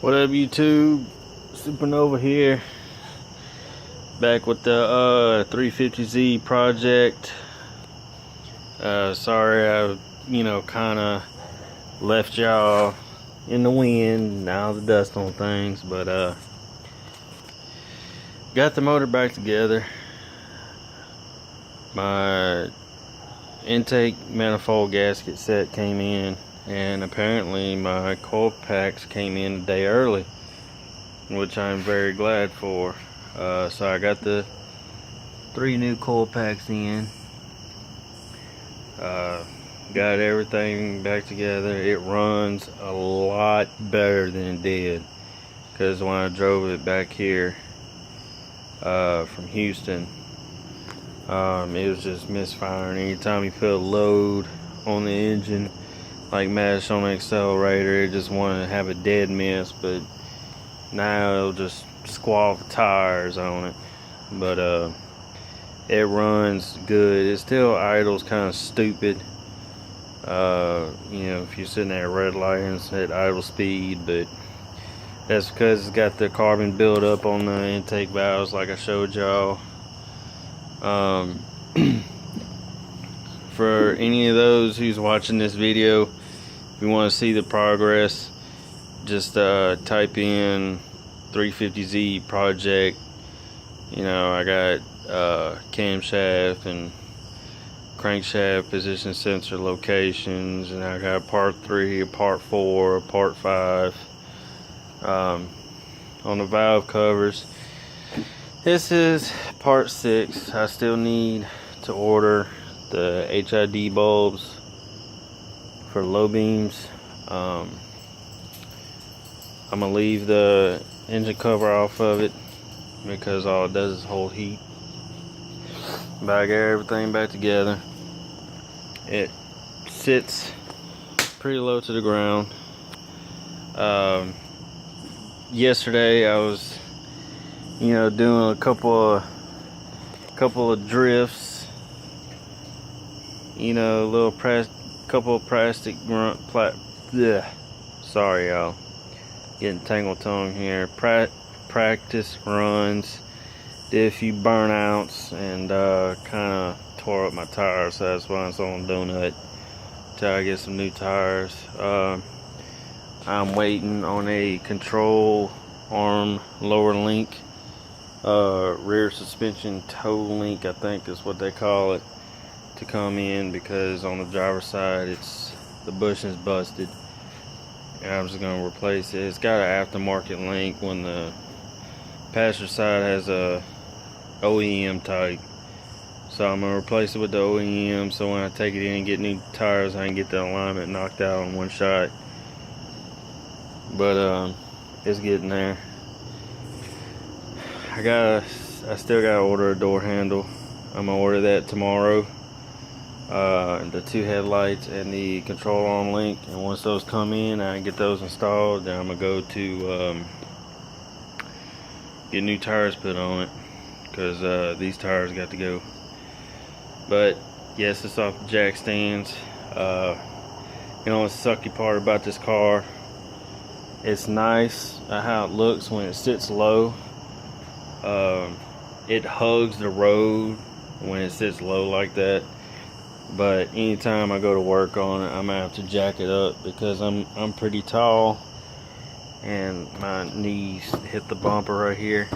What up, YouTube? Supernova here, back with the 350Z project. Sorry I kind of left y'all in the wind, now the dust on things, but got the motor back together. My intake manifold gasket set came in, and apparently my coil packs came in a day early, which I'm very glad for. So I got the 3 new coil packs in, got everything back together. It runs a lot better than it did, because when I drove it back here from Houston, it was just misfiring. Anytime you put a load on the engine, like mash on the accelerator, it just wanted to have a dead miss. But now it'll just squall the tires on it. But it runs good. It still idles kind of stupid, if you're sitting at a red light and it's at idle speed. But that's because it's got the carbon buildup on the intake valves, like I showed y'all. For any of those who's watching this video, if you want to see the progress, just type in 350Z project. I got camshaft and crankshaft position sensor locations, and I got part 3, part 4, part 5 on the valve covers. This is part 6. I still need to order the HID bulbs for low beams. I'm gonna leave the engine cover off of it because all it does is hold heat. But I got everything back together. It sits pretty low to the ground. Yesterday I was doing a couple of drifts, couple of plastic sorry y'all, getting tangled tongue here. Practice runs, did a few burnouts, and kind of tore up my tires, so that's why it's on donut till I get some new tires. I'm waiting on a control arm lower link, rear suspension toe link, I think is what they call it, to come in, because on the driver's side the bushing's busted, and I'm just gonna replace it. It's got an aftermarket link when the passenger side has a OEM type, so I'm gonna replace it with the OEM, so when I take it in and get new tires, I can get the alignment knocked out in one shot. But it's getting there. I still gotta order a door handle. I'm gonna order that tomorrow. The 2 headlights and the control arm link, and once those come in, I get those installed, then I'm gonna go to get new tires put on it, because these tires got to go. But yes, it's off the jack stands. The sucky part about this car, it's nice how it looks when it sits low. It hugs the road when it sits low like that, but anytime I go to work on it, I'm gonna have to jack it up, because I'm pretty tall and my knees hit the bumper right here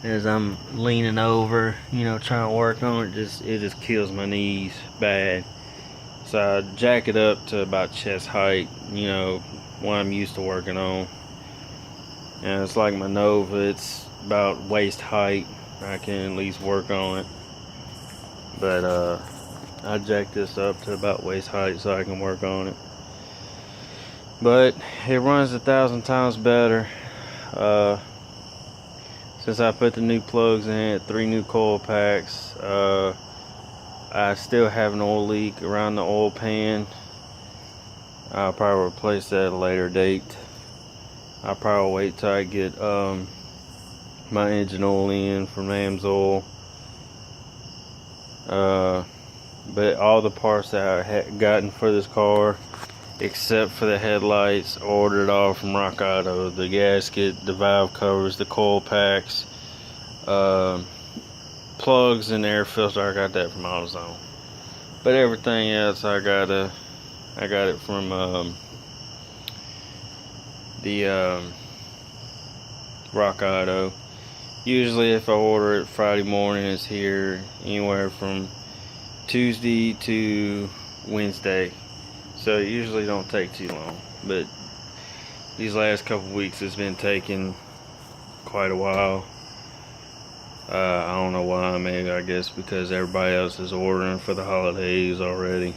as I'm leaning over, trying to work on it. It just kills my knees bad. So I jack it up to about chest height, what I'm used to working on. And it's like my Nova, it's about waist height. I can at least work on it. But I jack this up to about waist height so I can work on it. But it runs 1,000 times better. Since I put the new plugs in it, 3 new coil packs, I still have an oil leak around the oil pan. I'll probably replace that at a later date. I'll probably wait till I get my engine oil in from AMSOIL. But all the parts that I had gotten for this car except for the headlights. Ordered all from Rock Auto. The gasket, the valve covers, the coil packs, plugs, and air filter. I got that from AutoZone. But everything else, I got it from the Rock Auto. Usually, if I order it Friday morning, it's here anywhere from Tuesday to Wednesday. So it usually don't take too long. But these last couple weeks, it's been taking quite a while. I don't know why. Maybe I guess because everybody else is ordering for the holidays already.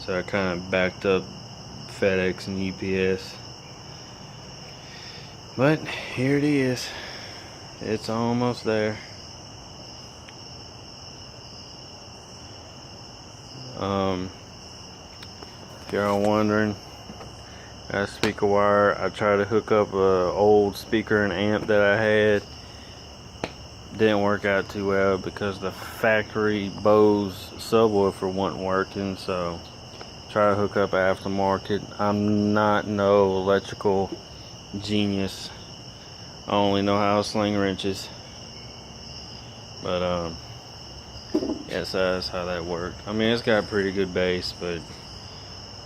So I kind of backed up FedEx and UPS. But here it is. It's almost there. If y'all wondering, that speaker wire, I tried to hook up a old speaker and amp that I had. Didn't work out too well because the factory Bose subwoofer wasn't working, so try to hook up aftermarket. I'm not no electrical genius. I only know how to sling wrenches. But yes, that's how that worked. I mean, it's got a pretty good bass, but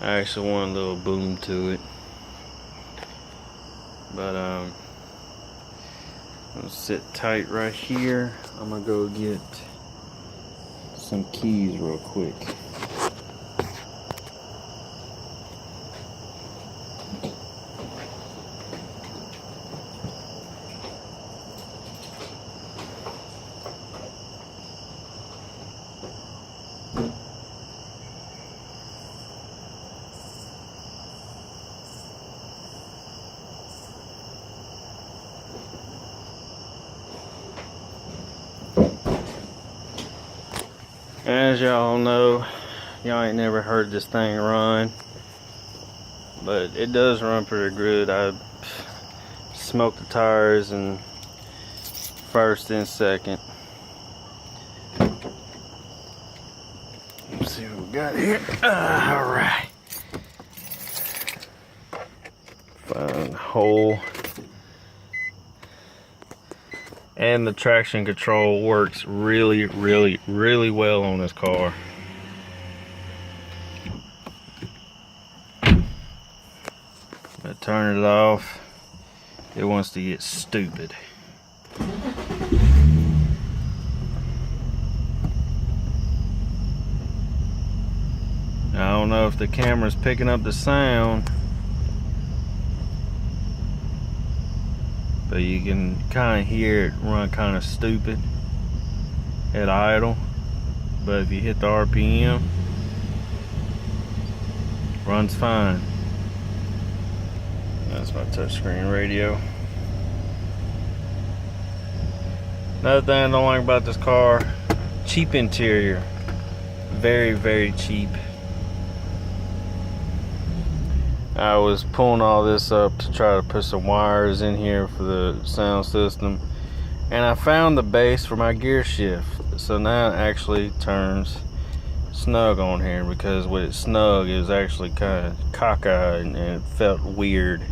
I actually want a little boom to it. But I'll sit tight right here. I'm gonna go get some keys real quick. As y'all know, y'all ain't never heard this thing run, but it does run pretty good. I smoked the tires in first and second. Let's see what we got here. Alright. Fine hole. And the traction control works really, really, really well on this car. I turn it off. It wants to get stupid. I don't know if the camera's picking up the sound, but you can kind of hear it run kind of stupid at idle. But if you hit the RPM, runs fine. That's my touchscreen radio. Another thing I don't like about this car, cheap interior. Very, very cheap. I was pulling all this up to try to put some wires in here for the sound system, and I found the base for my gear shift. So now it actually turns snug on here, because with it snug it was actually kind of cockeyed and it felt weird.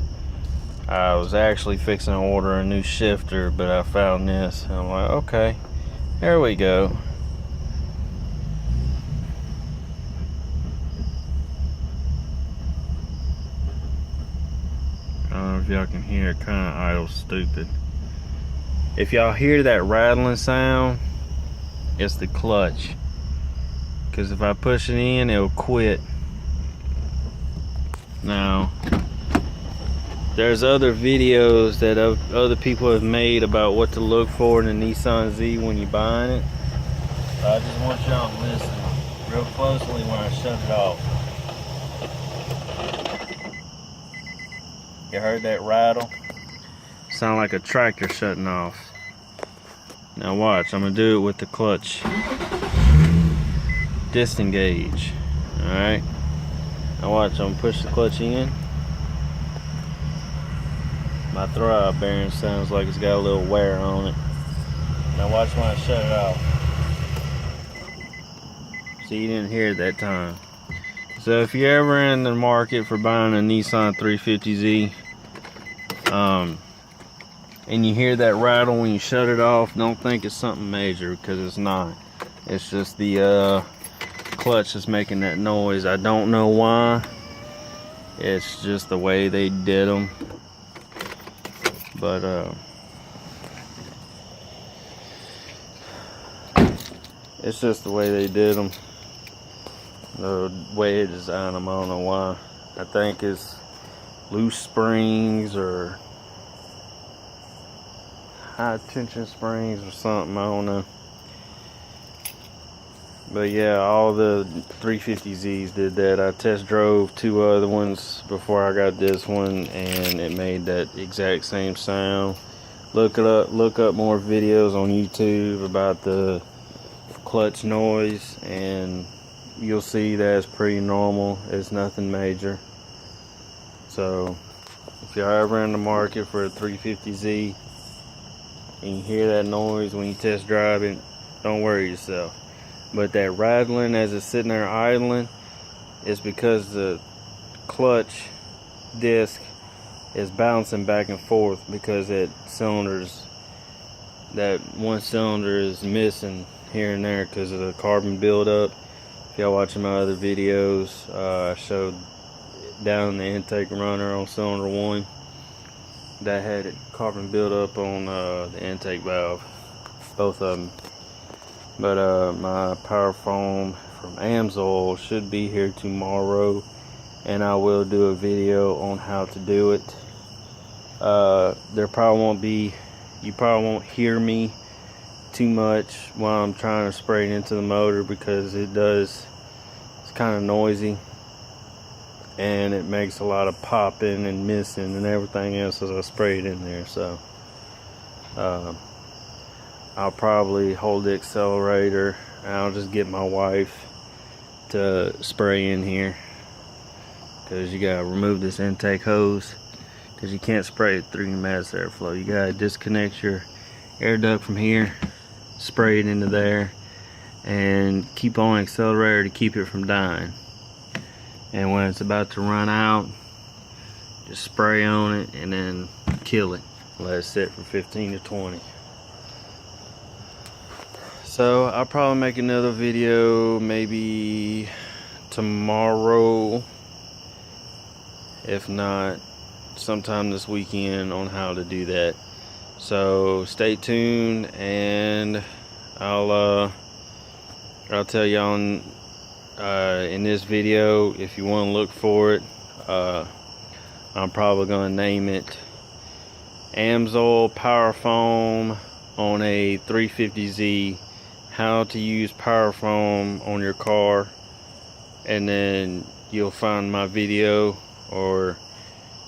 I was actually fixing to order a new shifter, but I found this and I'm like, okay, there we go. I don't know if y'all can hear it, kind of idle stupid. If y'all hear that rattling sound, it's the clutch. Because if I push it in, it'll quit. Now, there's other videos that other people have made about what to look for in a Nissan Z when you're buying it. I just want y'all to listen real closely when I shut it off. You heard that rattle? Sound like a tractor shutting off. Now watch, I'm gonna do it with the clutch disengage. Alright. Now watch, I'm gonna push the clutch in. My throb bearing sounds like it's got a little wear on it. Now watch when I shut it off. See, you didn't hear it that time. So if you're ever in the market for buying a Nissan 350Z, and you hear that rattle when you shut it off, don't think it's something major, because it's not. It's just the clutch that's making that noise. I don't know why. It's just the way they did them. But it's just the way they did them. The way they designed them, I don't know why. I think it's loose springs or high tension springs or something, I don't know. But yeah, all the 350Zs did that. I test drove 2 other ones before I got this one, and it made that exact same sound. Look up more videos on YouTube about the clutch noise, and you'll see that it's pretty normal. It's nothing major. So if you're ever in the market for a 350Z and you hear that noise when you test drive it, don't worry yourself. But that rattling as it's sitting there idling is because the clutch disc is bouncing back and forth, because that one cylinder is missing here and there because of the carbon buildup. If y'all watching my other videos, I showed down the intake runner on cylinder 1 that had carbon buildup on the intake valve, both of them. But my power foam from AMSOIL should be here tomorrow, and I will do a video on how to do it. You probably won't hear me too much while I'm trying to spray it into the motor, because it's kind of noisy, and it makes a lot of popping and missing and everything else as I spray it in there. So I'll probably hold the accelerator, and I'll just get my wife to spray in here, because you gotta remove this intake hose, because you can't spray it through your mass airflow. You gotta disconnect your air duct from here, spray it into there, and keep on accelerator to keep it from dying. And when it's about to run out, just spray on it and then kill it. Let it sit for 15 to 20. So I'll probably make another video maybe tomorrow, if not sometime this weekend, on how to do that. So stay tuned, and I'll tell y'all in this video, if you want to look for it. I'm probably going to name it AMSOIL Power Foam on a 350Z, how to use power foam on your car, and then you'll find my video, or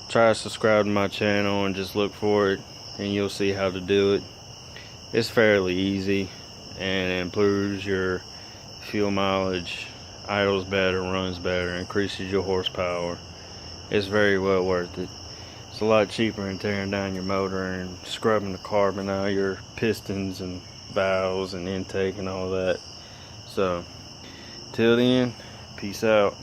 try to subscribe to my channel and just look for it, and you'll see how to do it. It's fairly easy, and it improves your fuel mileage, idles better, runs better, increases your horsepower. It's very well worth it. It's a lot cheaper than tearing down your motor and scrubbing the carbon out of your pistons and valves and intake and all that. So till then, peace out.